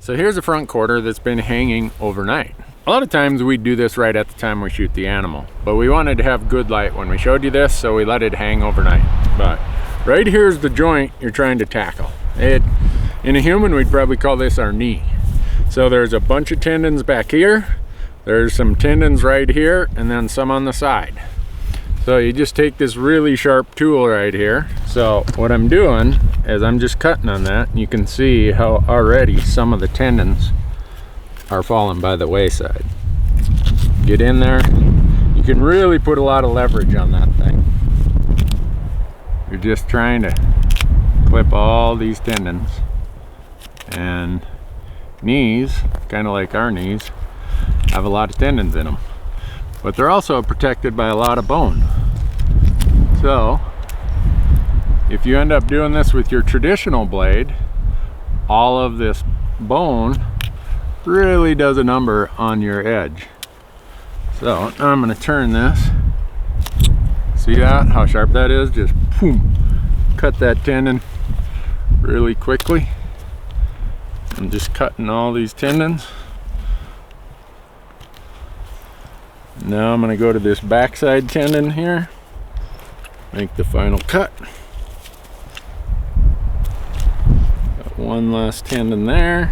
So here's a front quarter that's been hanging overnight. A lot of times we do this right at the time we shoot the animal, but we wanted to have good light when we showed you this, so we let it hang overnight. But right here's the joint you're trying to tackle. In a human, we'd probably call this our knee. So there's a bunch of tendons back here, there's some tendons right here, and then some on the side. So you just take this really sharp tool right here. So what I'm doing is I'm just cutting on that, and you can see how already some of the tendons are falling by the wayside. Get in there, you can really put a lot of leverage on that thing. You're just trying to clip all these tendons. And knees, kind of like our knees, have a lot of tendons in them, but they're also protected by a lot of bone. So if you end up doing this with your traditional blade, all of this bone really does a number on your edge. So now I'm going to turn this. See that, how sharp that is? Just boom, cut that tendon really quickly. I'm just cutting all these tendons. Now I'm going to go to this backside tendon here, make the final cut. Got one last tendon there,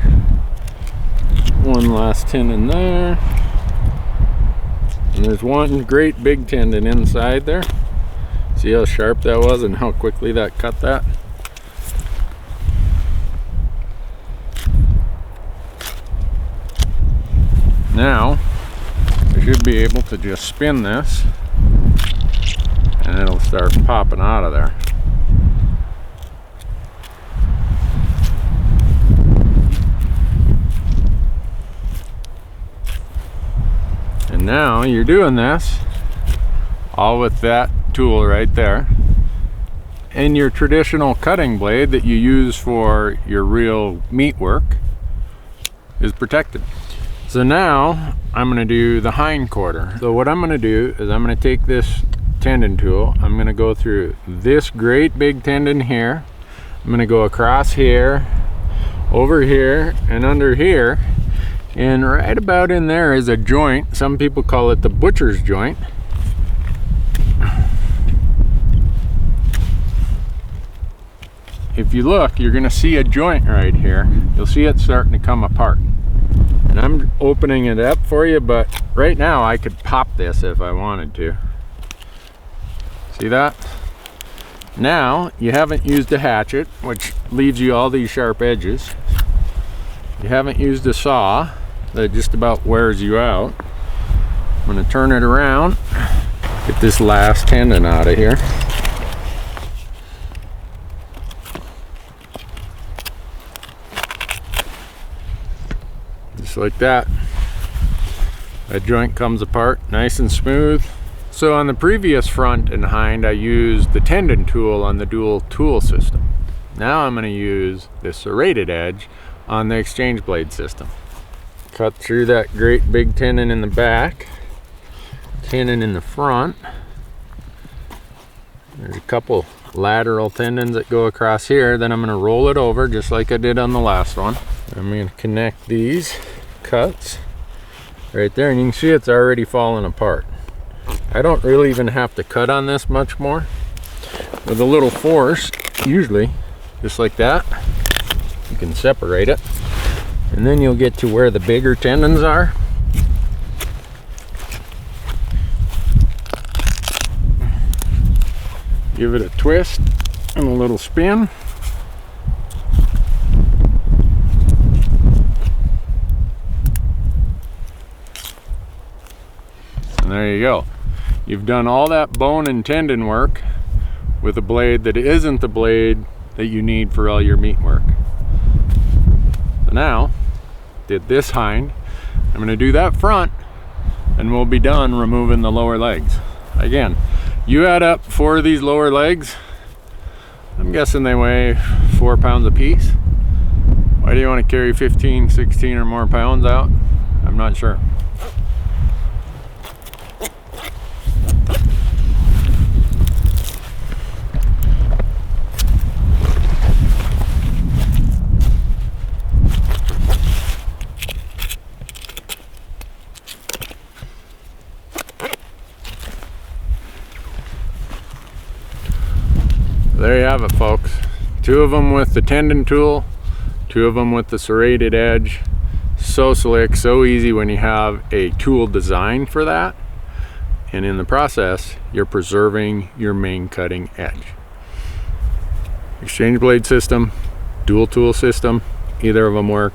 one last tendon there, and there's one great big tendon inside there. See how sharp that was and how quickly that cut that? Now I should be able to just spin this and it'll start popping out of there. And now you're doing this all with that tool right there, and your traditional cutting blade that you use for your real meat work is protected. So now I'm going to do the hind quarter. So what I'm going to do is I'm going to take this tendon tool, I'm going to go through this great big tendon here, I'm going to go across here, over here, and under here, and right about in there is a joint. Some people call it the butcher's joint. If you look, you're going to see a joint right here. You'll see it starting to come apart. And I'm opening it up for you, but right now I could pop this if I wanted to. See that? Now you haven't used a hatchet, which leaves you all these sharp edges. You haven't used a saw that just about wears you out. I'm going to turn it around, get this last tendon out of here. Just like that. That joint comes apart nice and smooth. So on the previous front and hind, I used the tendon tool on the dual tool system. Now I'm going to use the serrated edge on the exchange blade system. Cut through that great big tendon in the back, tendon in the front. There's a couple lateral tendons that go across here. Then I'm going to roll it over just like I did on the last one. I'm going to connect these cuts right there, and you can see it's already falling apart. I don't really even have to cut on this much more. With a little force, usually just like that, you can separate it, and then you'll get to where the bigger tendons are. Give it a twist and a little spin. And there you go. You've done all that bone and tendon work with a blade that isn't the blade that you need for all your meat work. So now, did this hind, I'm going to do that front, and we'll be done removing the lower legs. Again, you add up 4 of these lower legs, I'm guessing they weigh 4 pounds a piece. Why do you want to carry 15, 16 or more pounds out? I'm not sure. There you have it, folks. 2 of them with the tendon tool, 2 of them with the serrated edge. So slick, so easy when you have a tool designed for that. And in the process, you're preserving your main cutting edge. Exchange blade system, dual tool system, either of them work.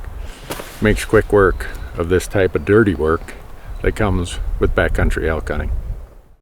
Makes quick work of this type of dirty work that comes with backcountry elk hunting.